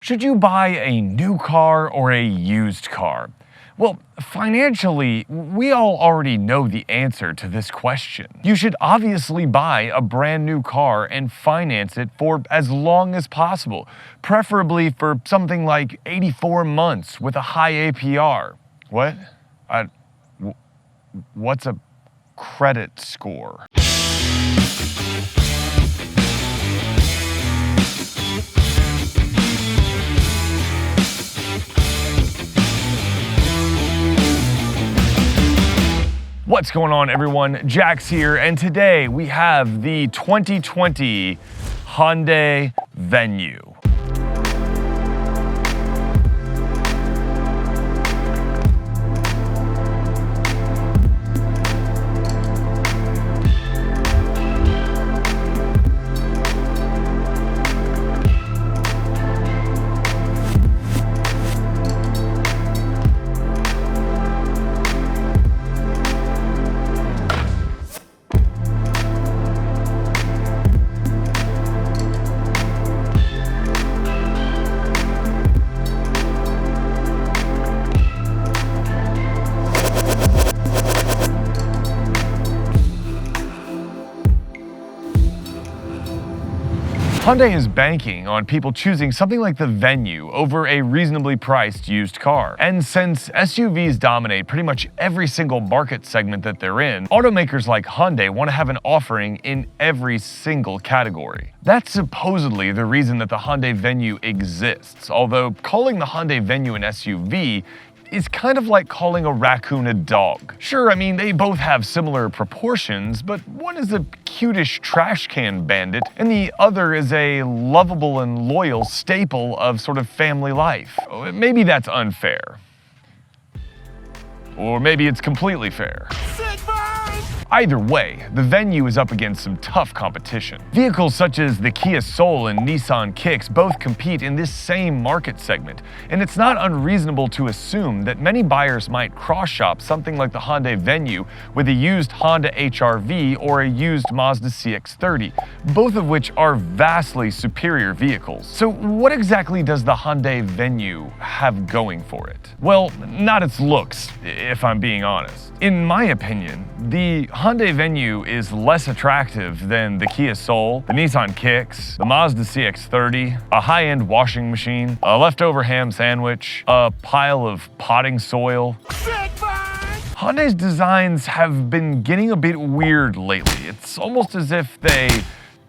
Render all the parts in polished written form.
Should you buy a new car or a used car? Well, financially, we all already know the answer to this question. You should obviously buy a brand new car and finance it for as long as possible, preferably for something like 84 months with a high APR. What? What's a credit score? What's going on, everyone? Jax here, and today we have the 2020 Hyundai Venue. Hyundai is banking on people choosing something like the Venue over a reasonably priced used car. And since SUVs dominate pretty much every single market segment that they're in, automakers like Hyundai want to have an offering in every single category. That's supposedly the reason that the Hyundai Venue exists, although calling the Hyundai Venue an SUV is kind of like calling a raccoon a dog. Sure, I mean, they both have similar proportions, but one is a cutish trash can bandit, and the other is a lovable and loyal staple of sort of family life. Maybe that's unfair. Or maybe it's completely fair. Either way, the Venue is up against some tough competition. Vehicles such as the Kia Soul and Nissan Kicks both compete in this same market segment, and it's not unreasonable to assume that many buyers might cross-shop something like the Hyundai Venue with a used Honda HR-V or a used Mazda CX-30, both of which are vastly superior vehicles. So what exactly does the Hyundai Venue have going for it? Well, not its looks, if I'm being honest. In my opinion, the Hyundai Venue is less attractive than the Kia Soul, the Nissan Kicks, the Mazda CX-30, a high-end washing machine, a leftover ham sandwich, a pile of potting soil. Hyundai's designs have been getting a bit weird lately. It's almost as if they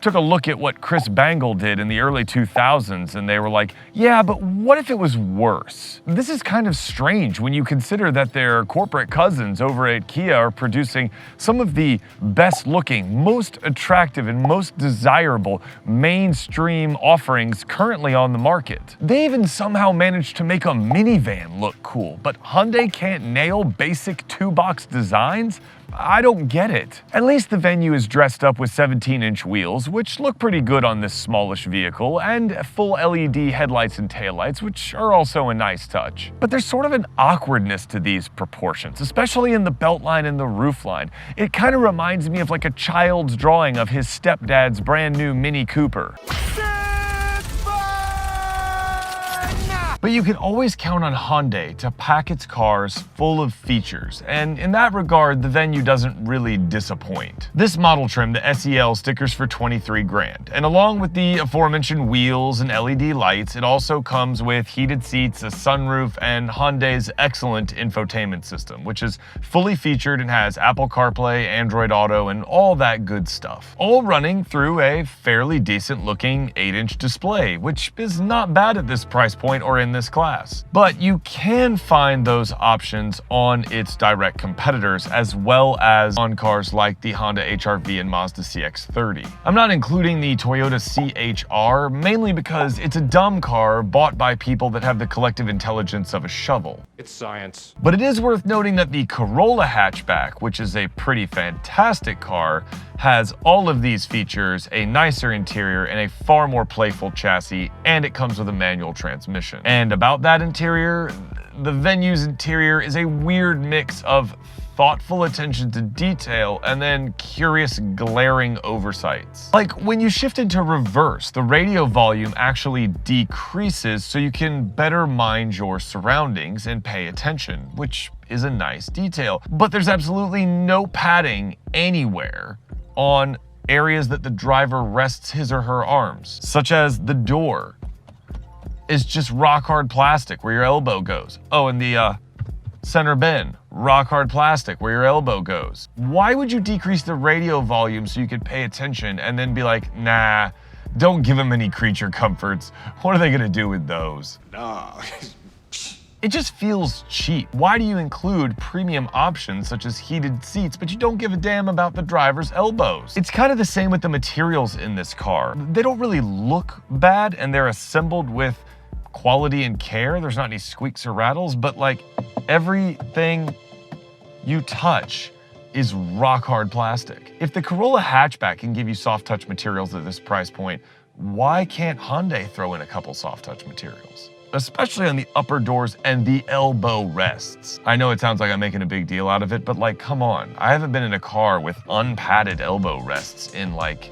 took a look at what Chris Bangle did in the early 2000s and they were like, yeah, but what if it was worse? This is kind of strange when you consider that their corporate cousins over at Kia are producing some of the best looking, most attractive, and most desirable mainstream offerings currently on the market. They even somehow managed to make a minivan look cool, but Hyundai can't nail basic two-box designs? I don't get it. At least the Venue is dressed up with 17-inch wheels, which look pretty good on this smallish vehicle, and full LED headlights and taillights, which are also a nice touch. But there's sort of an awkwardness to these proportions, especially in the beltline and the roofline. It kind of reminds me of like a child's drawing of his stepdad's brand new Mini Cooper. But you can always count on Hyundai to pack its cars full of features, and in that regard, the Venue doesn't really disappoint. This model trim, the SEL, stickers for 23 grand, and along with the aforementioned wheels and LED lights, it also comes with heated seats, a sunroof, and Hyundai's excellent infotainment system, which is fully featured and has Apple CarPlay, Android Auto, and all that good stuff. All running through a fairly decent looking 8-inch display, which is not bad at this price point or in this class. But you can find those options on its direct competitors as well as on cars like the Honda HR-V and Mazda CX-30. I'm not including the Toyota CHR mainly because it's a dumb car bought by people that have the collective intelligence of a shovel. It's science. But it is worth noting that the Corolla hatchback, which is a pretty fantastic car, has all of these features, a nicer interior, and a far more playful chassis, and it comes with a manual transmission. And about that interior, the Venue's interior is a weird mix of thoughtful attention to detail and then curious, glaring oversights. Like when you shift into reverse, the radio volume actually decreases so you can better mind your surroundings and pay attention, which is a nice detail. But there's absolutely no padding anywhere on areas that the driver rests his or her arms, such as the door is just rock hard plastic where your elbow goes. Oh, and the center bin, rock hard plastic where your elbow goes. Why would you decrease the radio volume so you could pay attention and then be like, nah, don't give them any creature comforts. What are they gonna do with those? No. It just feels cheap. Why do you include premium options such as heated seats, but you don't give a damn about the driver's elbows? It's kind of the same with the materials in this car. They don't really look bad and they're assembled with quality and care. There's not any squeaks or rattles, but like everything you touch is rock hard plastic. If the Corolla hatchback can give you soft touch materials at this price point, why can't Hyundai throw in a couple soft touch materials? Especially on the upper doors and the elbow rests. I know it sounds like I'm making a big deal out of it, but like, come on. I haven't been in a car with unpadded elbow rests in like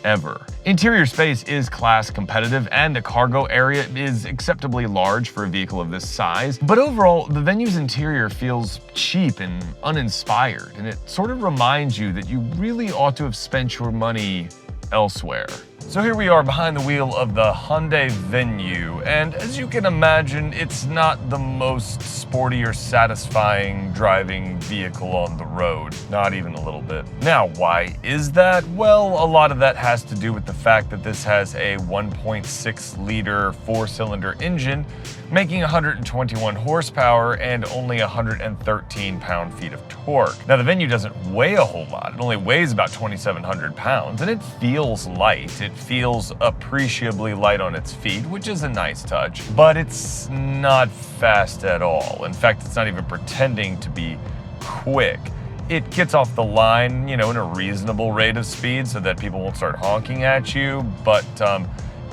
ever. Interior space is class competitive and the cargo area is acceptably large for a vehicle of this size, but overall the Venue's interior feels cheap and uninspired, and it sort of reminds you that you really ought to have spent your money elsewhere. So here we are behind the wheel of the Hyundai Venue, and as you can imagine, it's not the most sporty or satisfying driving vehicle on the road, not even a little bit. Now, why is that? Well, a lot of that has to do with the fact that this has a 1.6-liter four-cylinder engine, making 121 horsepower and only 113 pound-feet of torque. Now, the Venue doesn't weigh a whole lot. It only weighs about 2,700 pounds, and it feels light. It feels appreciably light on its feet, which is a nice touch, but it's not fast at all. In fact, it's not even pretending to be quick. It gets off the line, in a reasonable rate of speed so that people won't start honking at you, but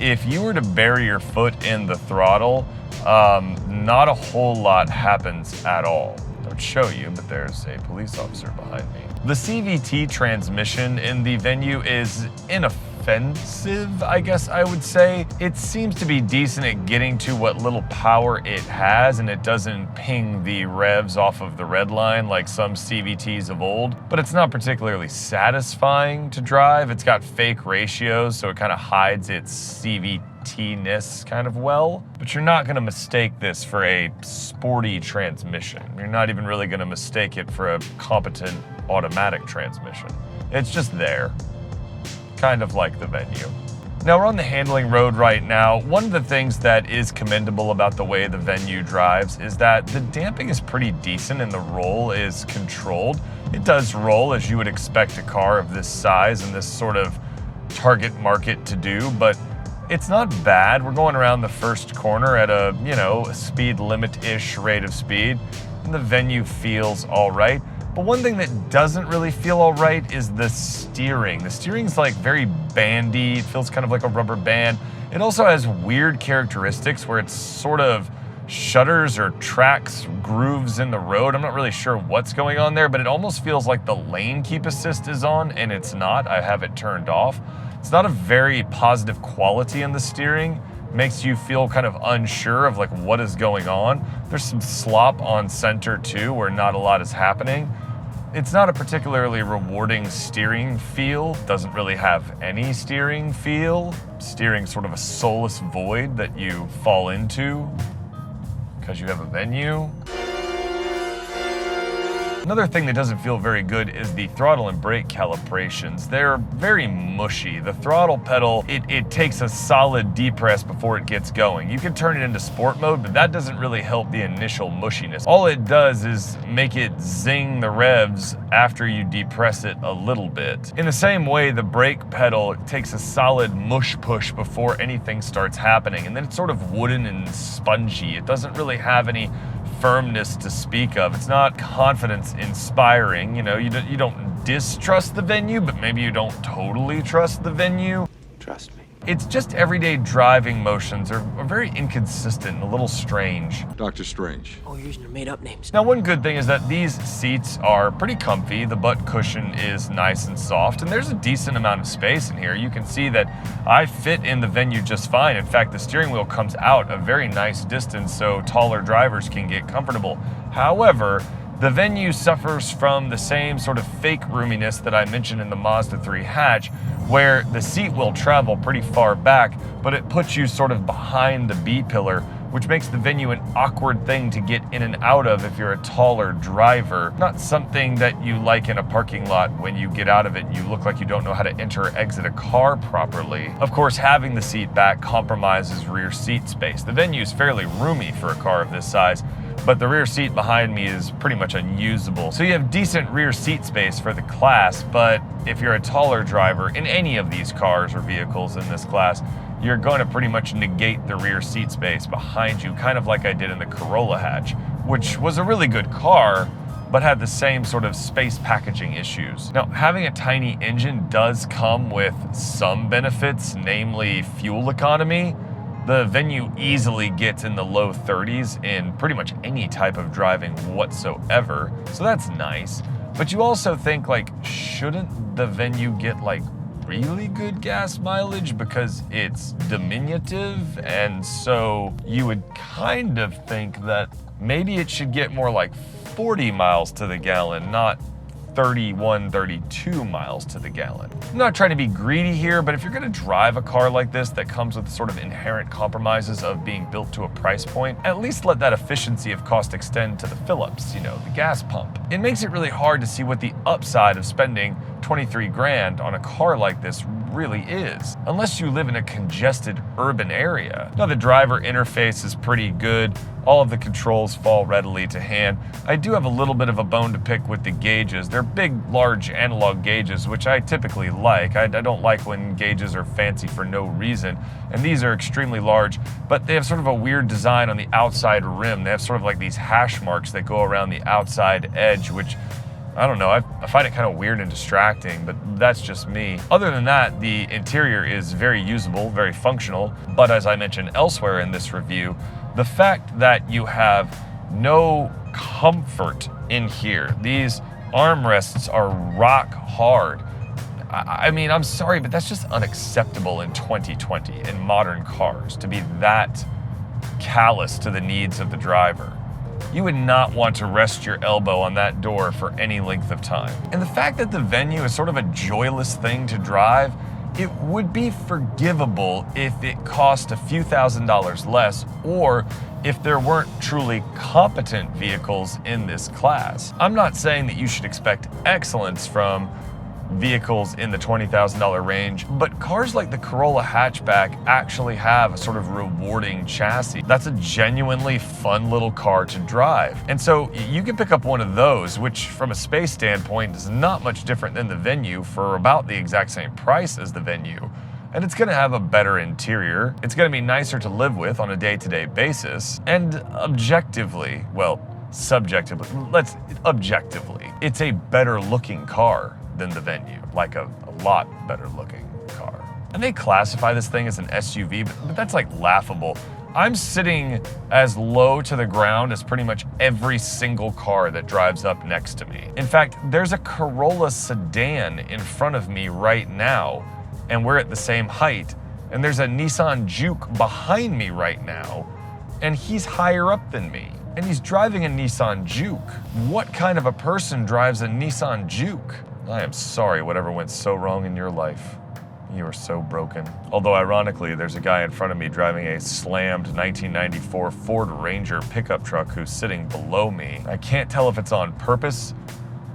if you were to bury your foot in the throttle, not a whole lot happens at all. I would show you, but there's a police officer behind me. The CVT transmission in the Venue is inoffensive, I guess I would say. It seems to be decent at getting to what little power it has, and it doesn't ping the revs off of the red line like some CVTs of old, but it's not particularly satisfying to drive. It's got fake ratios, so it kind of hides its CVT-ness kind of well, but you're not going to mistake this for a sporty transmission. You're not even really going to mistake it for a competent automatic transmission. It's just there, kind of like the Venue. Now we're on the handling road right now. One of the things that is commendable about the way the Venue drives is that the damping is pretty decent and the roll is controlled. It does roll as you would expect a car of this size and this sort of target market to do, but it's not bad. We're going around the first corner at a, speed limit-ish rate of speed, and the Venue feels all right. But one thing that doesn't really feel all right is the steering. The steering's like very bandy. It feels kind of like a rubber band. It also has weird characteristics where it's sort of shudders or tracks grooves in the road. I'm not really sure what's going on there, but it almost feels like the lane keep assist is on, and it's not. I have it turned off. It's not a very positive quality in the steering. Makes you feel kind of unsure of like what is going on. There's some slop on center too, where not a lot is happening. It's not a particularly rewarding steering feel. Doesn't really have any steering feel. Steering's sort of a soulless void that you fall into because you have a Venue. Another thing that doesn't feel very good is the throttle and brake calibrations. They're very mushy. The throttle pedal, it takes a solid depress before it gets going. You can turn it into sport mode, but that doesn't really help the initial mushiness. All it does is make it zing the revs after you depress it a little bit. In the same way, the brake pedal takes a solid mush push before anything starts happening, and then it's sort of wooden and spongy. It doesn't really have any firmness to speak of. It's not confidence inspiring. You don't distrust the Venue, but maybe you don't totally trust the Venue. Trust me. It's just everyday driving motions are very inconsistent and a little strange. Dr. Strange. Oh, you're using your made-up names. Now, one good thing is that these seats are pretty comfy. The butt cushion is nice and soft, and there's a decent amount of space in here. You can see that I fit in the Venue just fine. In fact, the steering wheel comes out a very nice distance so taller drivers can get comfortable. However, the Venue suffers from the same sort of fake roominess that I mentioned in the Mazda 3 hatch, where the seat will travel pretty far back, but it puts you sort of behind the B-pillar, which makes the Venue an awkward thing to get in and out of if you're a taller driver. Not something that you like in a parking lot. When you get out of it, you look like you don't know how to enter or exit a car properly. Of course, having the seat back compromises rear seat space. The Venue is fairly roomy for a car of this size, but the rear seat behind me is pretty much unusable. So you have decent rear seat space for the class, but if you're a taller driver in any of these cars or vehicles in this class, you're going to pretty much negate the rear seat space behind you, kind of like I did in the Corolla hatch, which was a really good car, but had the same sort of space packaging issues. Now, having a tiny engine does come with some benefits, namely fuel economy. The Venue easily gets in the low 30s in pretty much any type of driving whatsoever, so that's nice. But you also think, like, shouldn't the Venue get, like, really good gas mileage because it's diminutive? And so you would kind of think that maybe it should get more like 40 miles to the gallon, not 31, 32 miles to the gallon. I'm not trying to be greedy here, but if you're gonna drive a car like this that comes with sort of inherent compromises of being built to a price point, at least let that efficiency of cost extend to the Phillips, you know, the gas pump. It makes it really hard to see what the upside of spending 23 grand on a car like this really is, unless you live in a congested urban area. Now, the driver interface is pretty good. All of the controls fall readily to hand. I do have a little bit of a bone to pick with the gauges. They're big, large analog gauges, which I typically like. I don't like when gauges are fancy for no reason, and these are extremely large, but they have sort of a weird design on the outside rim. They have sort of like these hash marks that go around the outside edge, which, I don't know, I find it kind of weird and distracting, but that's just me. Other than that, the interior is very usable, very functional, but as I mentioned elsewhere in this review, the fact that you have no comfort in here, these armrests are rock hard. I mean, I'm sorry, but that's just unacceptable in 2020 in modern cars to be that callous to the needs of the driver. You would not want to rest your elbow on that door for any length of time. And the fact that the Venue is sort of a joyless thing to drive, it would be forgivable if it cost a few $1,000s less, or if there weren't truly competent vehicles in this class. I'm not saying that you should expect excellence from vehicles in the $20,000 range, but cars like the Corolla hatchback actually have a sort of rewarding chassis. That's a genuinely fun little car to drive. And so you can pick up one of those, which from a space standpoint is not much different than the Venue, for about the exact same price as the Venue. And it's gonna have a better interior. It's gonna be nicer to live with on a day-to-day basis. And objectively, well, subjectively, objectively, it's a better looking car than the Venue, like a lot better looking car. And they classify this thing as an SUV, but that's like laughable. I'm sitting as low to the ground as pretty much every single car that drives up next to me. In fact, there's a Corolla sedan in front of me right now, and we're at the same height. And there's a Nissan Juke behind me right now, and he's higher up than me. And he's driving a Nissan Juke. What kind of a person drives a Nissan Juke? I am sorry whatever went so wrong in your life. You are so broken. Although ironically, there's a guy in front of me driving a slammed 1994 Ford Ranger pickup truck who's sitting below me. I can't tell if it's on purpose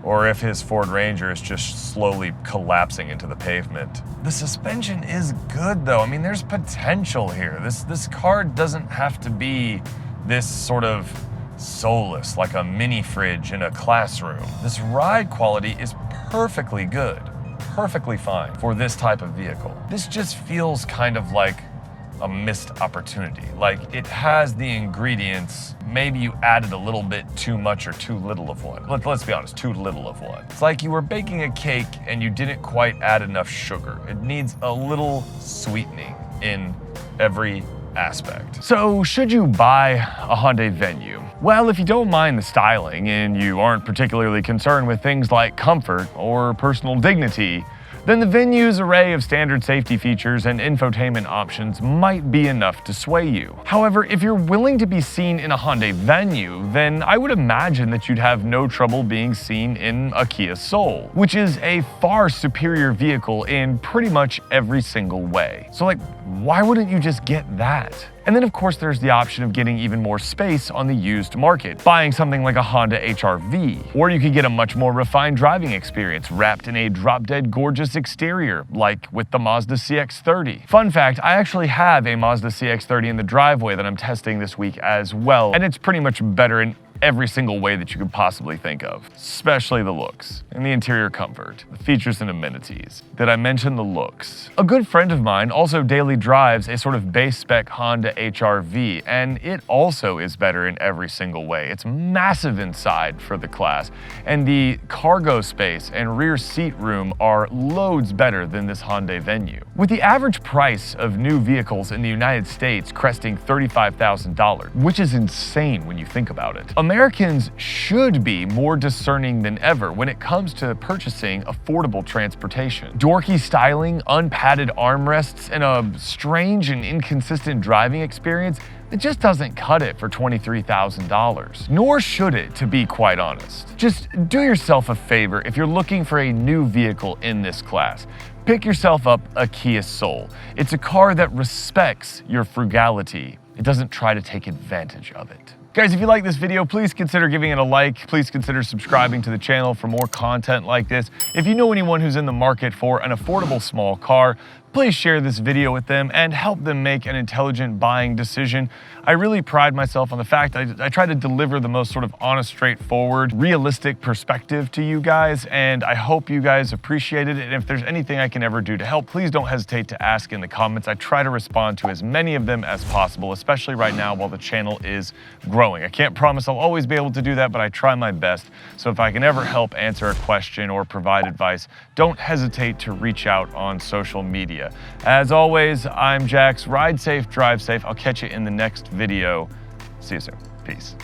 or if his Ford Ranger is just slowly collapsing into the pavement. The suspension is good though. I mean, there's potential here. This car doesn't have to be this sort of soulless, like a mini fridge in a classroom. This ride quality is perfectly good, perfectly fine for this type of vehicle. This just feels kind of like a missed opportunity. Like, it has the ingredients, maybe you added a little bit too much or too little of one. Let's be honest, too little of one. It's like you were baking a cake and you didn't quite add enough sugar. It needs a little sweetening in every aspect. So should you buy a Hyundai Venue? Well, if you don't mind the styling and you aren't particularly concerned with things like comfort or personal dignity, then the Venue's array of standard safety features and infotainment options might be enough to sway you. However, if you're willing to be seen in a Hyundai Venue, then I would imagine that you'd have no trouble being seen in a Kia Soul, which is a far superior vehicle in pretty much every single way. So why wouldn't you just get that? And then of course there's the option of getting even more space on the used market, buying something like a Honda HR-V. Or you could get a much more refined driving experience wrapped in a drop-dead gorgeous exterior, like with the Mazda CX-30. Fun fact, I actually have a Mazda CX-30 in the driveway that I'm testing this week as well, and it's pretty much better in every single way that you could possibly think of, especially the looks and the interior comfort, the features and amenities. Did I mention the looks? A good friend of mine also daily drives a sort of base spec Honda HR-V, and it also is better in every single way. It's massive inside for the class, and the cargo space and rear seat room are loads better than this Hyundai Venue. With the average price of new vehicles in the United States cresting $35,000, which is insane when you think about it, Americans should be more discerning than ever when it comes to purchasing affordable transportation. Dorky styling, unpadded armrests, and a strange and inconsistent driving experience, it just doesn't cut it for $23,000. Nor should it, to be quite honest. Just do yourself a favor if you're looking for a new vehicle in this class. Pick yourself up a Kia Soul. It's a car that respects your frugality. It doesn't try to take advantage of it. Guys, if you like this video, please consider giving it a like. Please consider subscribing to the channel for more content like this. If you know anyone who's in the market for an affordable small car, please share this video with them and help them make an intelligent buying decision. I really pride myself on the fact I try to deliver the most sort of honest, straightforward, realistic perspective to you guys, and I hope you guys appreciate it. And if there's anything I can ever do to help, please don't hesitate to ask in the comments. I try to respond to as many of them as possible, especially right now while the channel is growing. I can't promise I'll always be able to do that, but I try my best. So if I can ever help answer a question or provide advice, don't hesitate to reach out on social media. As always, I'm Jax. Ride safe, drive safe. I'll catch you in the next video. See you soon. Peace.